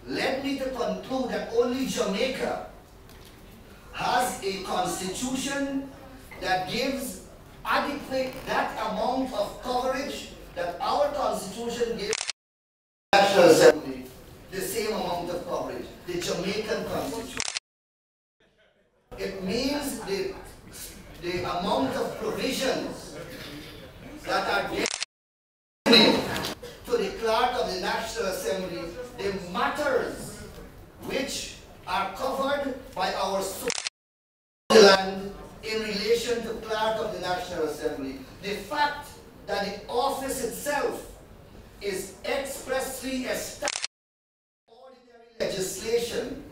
led me to conclude that only Jamaica has a constitution that gives adequate that amount of coverage that our constitution gives the National Assembly, the same amount of coverage, the Jamaican constitution. It means the amount of provisions that are given to the clerk of the National Assembly, the matters which are covered by our land in relation to clerk of the National Assembly. The fact that the office itself is expressly established by ordinary legislation,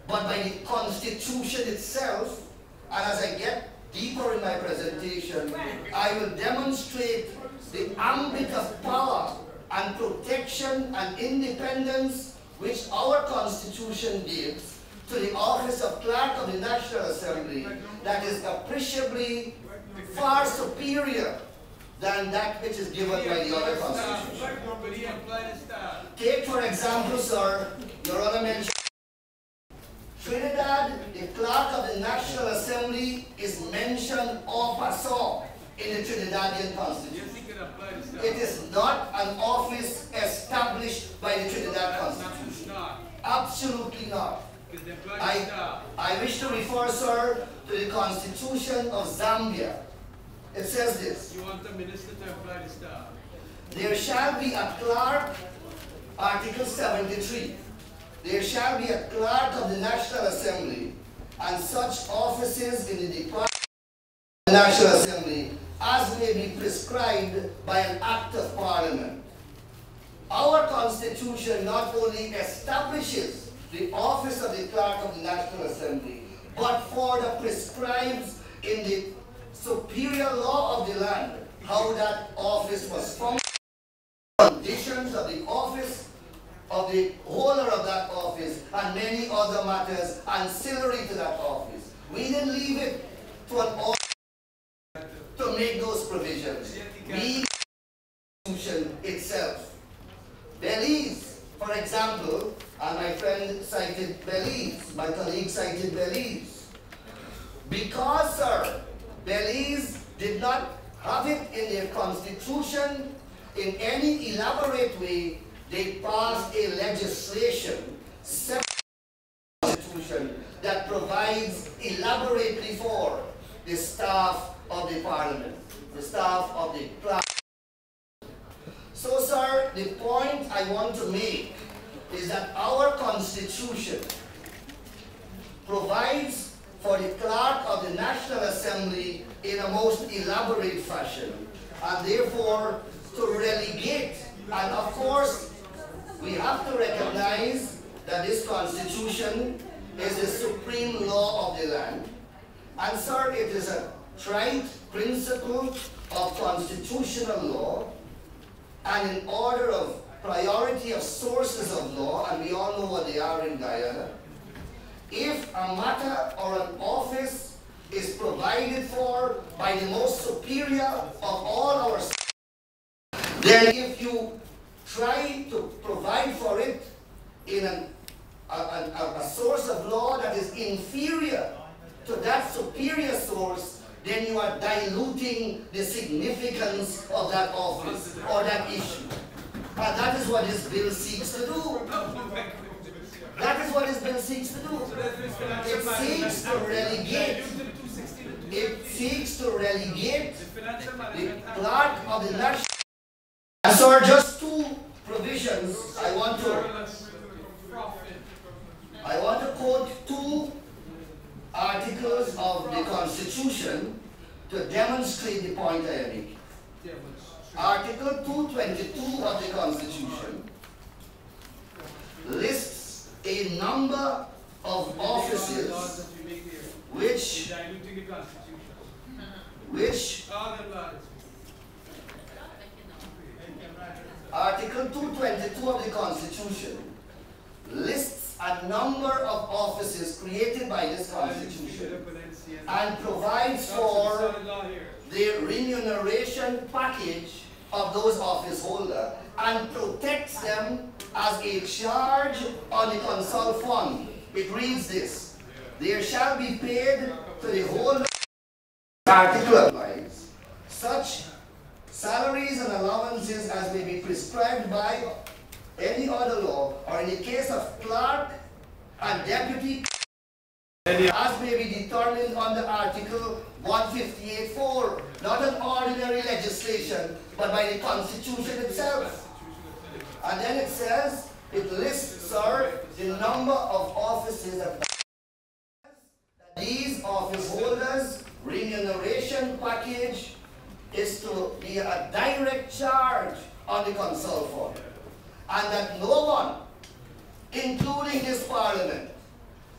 but by the Constitution itself, and as I get deeper in my presentation, I will demonstrate the ambit of power and protection and independence which our Constitution gives to the office of Clerk of the National Assembly that is appreciably far superior than that which is given by the other constitution. Take for example, sir, Your Honor mentioned Trinidad, the Clerk of the National Assembly is mentioned en passant in the Trinidadian Constitution. It is not an office established by the Trinidad Constitution. Absolutely not. I wish to refer, sir, to the Constitution of Zambia. It says this. You want the minister to apply the star? There shall be a clerk, Article 73. There shall be a clerk of the National Assembly and such offices in the Department of the National Assembly as may be prescribed by an Act of Parliament. Our Constitution not only establishes the office of the Clerk of the National Assembly, but further prescribes in the superior law of the land how that office was formed, conditions of the office, of the holder of that office, and many other matters ancillary to that office. We didn't leave it to an office to make those provisions. We, the Constitution itself. Belize, for example, and my friend cited Belize, my colleague cited Belize. Because, sir, Belize did not have it in their constitution in any elaborate way, they passed a legislation, separate constitution, that provides elaborately for the staff of the parliament, the staff of the clerk. So, sir, the point I want to make is that our constitution provides for the clerk of the National Assembly in a most elaborate fashion, and therefore to relegate, and of course we have to recognize that this constitution is the supreme law of the land, and sir, it is a trite principle of constitutional law, and in order of priority of sources of law, and we all know what they are in Guyana, if a matter or an office is provided for by the most superior of all our, then if you try to provide for it in a source of law that is inferior to that superior source, then you are diluting the significance of that office or that issue. And that is what this bill seeks to do. That is what this bill seeks to do. It seeks to relegate. It seeks to relegate the clerk of the national. And so just two provisions I want to quote two articles of the Constitution to demonstrate the point I am making. Article 222 of the Constitution lists a number of offices which Article 222 of the Constitution lists a number of offices created by this Constitution and provides for the remuneration package of those office holders. and protects them as a charge on the consult fund. It reads this: there shall be paid to the whole article applies such salaries and allowances as may be prescribed by any other law, or in the case of clerk and deputy, as may be determined under Article 158(4), not an ordinary legislation, but by the Constitution itself. And then it says, it lists, sir, the number of offices that these office holders' remuneration package is to be a direct charge on the consult fund, and that no one, including this Parliament,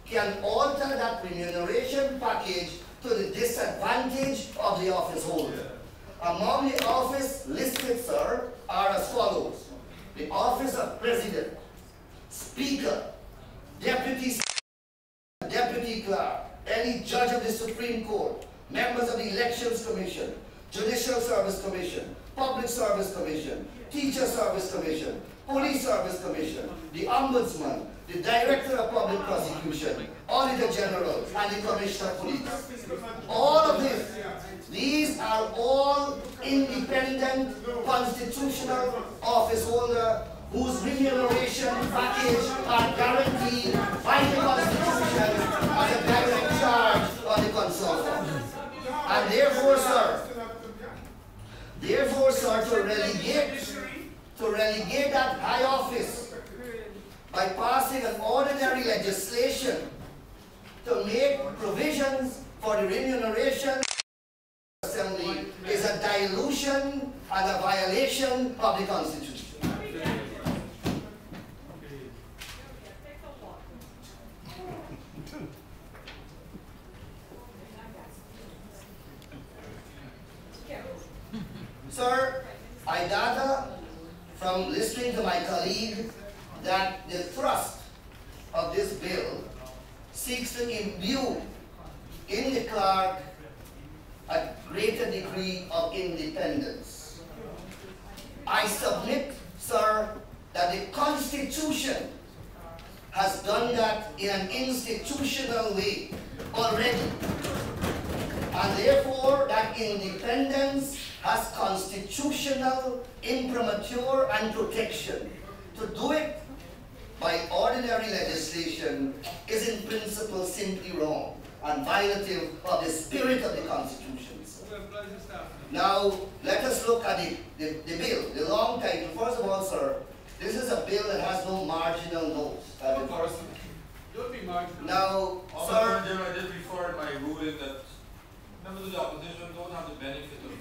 can alter that remuneration package to the disadvantage of the office holder. Among the office listed, sir, are as follows: the office of President, Speaker, Deputy Clerk, any judge of the Supreme Court, members of the Elections Commission, Judicial Service Commission, Public Service Commission, Teacher Service Commission, Police Service Commission, the Ombudsman, the Director of Public Prosecution, Auditor General, and the Commissioner of Police. All of this, these are all independent constitutional office holders whose remuneration package are guaranteed by the Constitution as a direct charge on the consult fund. And therefore, sir, to relegate that high office by passing an ordinary legislation to make provisions for the remuneration assembly is a dilution and a violation of the Constitution. Sir, I gather from listening to my colleague that the thrust of this bill seeks to imbue in the clerk a greater degree of independence. I submit, sir, that the Constitution has done that in an institutional way already, and therefore that independence has constitutional imprimatur and protection. To do it by ordinary legislation is in principle simply wrong and violative of the spirit of the Constitution. Now, let us look at the bill, the long title. First of all, sir, this is a bill that has no marginal notes. Don't be marginal. Now, sir, I did before in my ruling that members of the opposition don't have the benefit of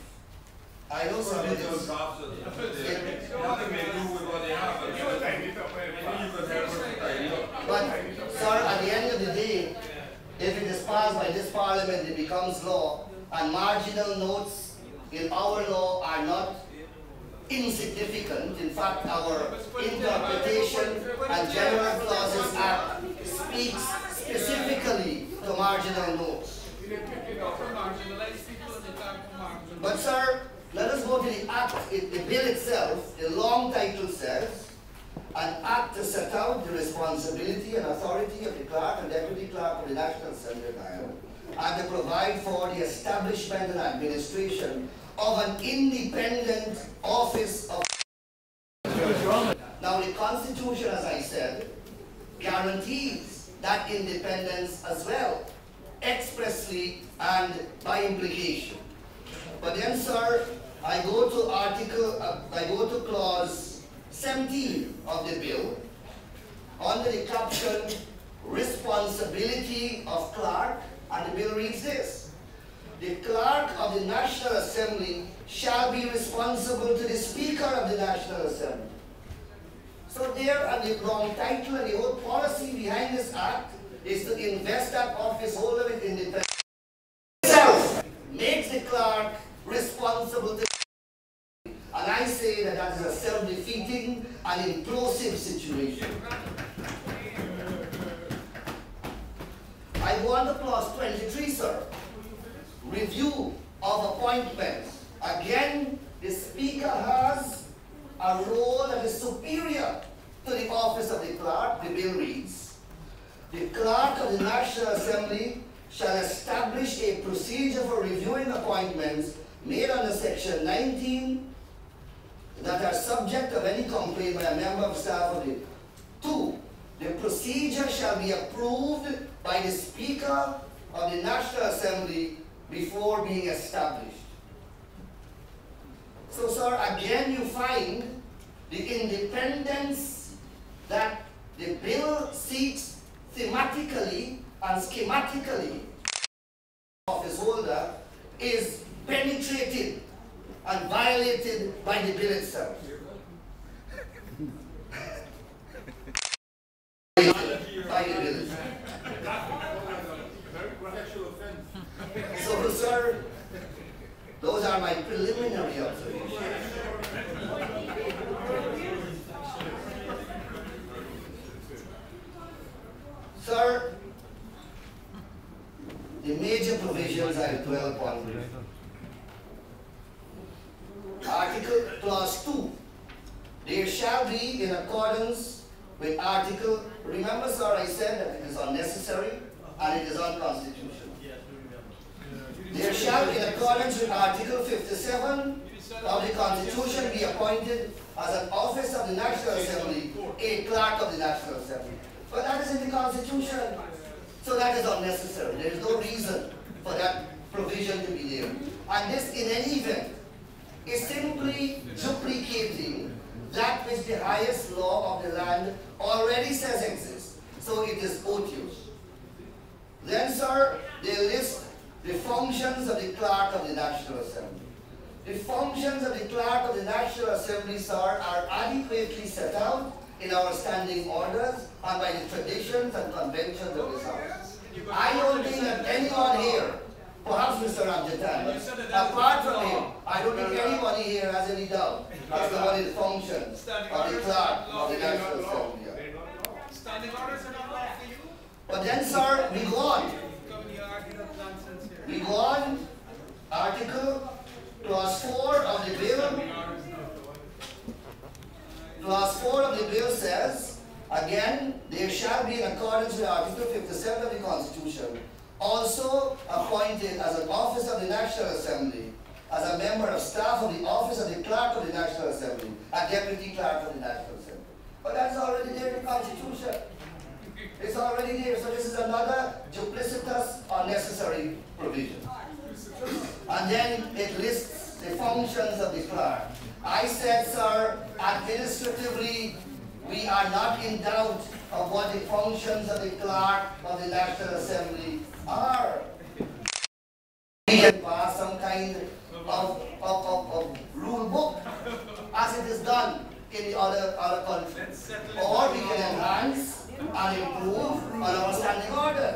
I know, sir, nothing may do with what they have. Maybe you could help us with the idea. but, sir, at the end of the day, if it is passed by this Parliament, it becomes law, and marginal notes in our law are not insignificant. In fact, our Interpretation and General Clauses Act speaks specifically to marginal notes. But, sir, let us go to the act, the bill itself. The long title says, an act to set out the responsibility and authority of the clerk and deputy clerk of the National Assembly of Ireland, and to provide for the establishment and administration of an independent office of. Now, the Constitution, as I said, guarantees that independence as well, expressly and by implication. But then, sir, I go to clause 17 of the bill under the caption responsibility of clerk, and the bill reads this: the clerk of the National Assembly shall be responsible to the Speaker of the National Assembly. So there, and the long title and the whole policy behind this act is to invest that office holder with independence. Itself makes the clerk responsible to. And I say that that is a self-defeating and implosive situation. I go on to clause 23, sir. Review of appointments. Again, the Speaker has a role that is superior to the office of the clerk. The bill reads, the clerk of the National Assembly shall establish a procedure for reviewing appointments made under section 19 that are subject of any complaint by a member of staff of the 2. The procedure shall be approved by the Speaker of the National Assembly before being established. So, sir, again you find the independence that the bill seeks thematically and schematically. Office holder is penetrated and violated by the bill itself. By the bill itself. So, sir, those are my preliminary observations. Sir, the major provisions I will dwell upon. Article Clause 2. There shall be, in accordance with Article, remember, sir, I said that it is unnecessary and it is unconstitutional. There shall, in accordance with Article 57 of the Constitution, be appointed as an office of the National Assembly a clerk of the National Assembly. But that is in the Constitution, so that is unnecessary. There is no reason for that provision to be there. And this, in any event, is simply duplicating that which the highest law of the land already says exists. So it is odious. Then, sir, they list the functions of the clerk of the National Assembly. The functions of the clerk of the National Assembly, sir, are adequately set out in our standing orders and by the traditions and conventions of this House. I don't think that anyone here, perhaps Mr. Ramjatan, apart from him, I don't think anybody here has any doubt as to what is the functions of the clerk of the National Assembly are. Standing orders are not law for you? But then, sir, we go on. We go on. Article Clause 4 of the bill. Clause 4 of the bill says, again, there shall be, in accordance with Article 57 of the Constitution, also appointed as an office of the National Assembly, as a member of staff of the office of the clerk of the National Assembly, a deputy clerk of the National Assembly. But that's already there in the Constitution. It's already there. So this is another duplicitous, unnecessary provision. And then it lists the functions of the clerk. I said, sir, administratively, we are not in doubt of what the functions of the clerk of the National Assembly are. We can pass some kind of rule book, as it is done in the other countries. Or we can enhance and improve on our standing order.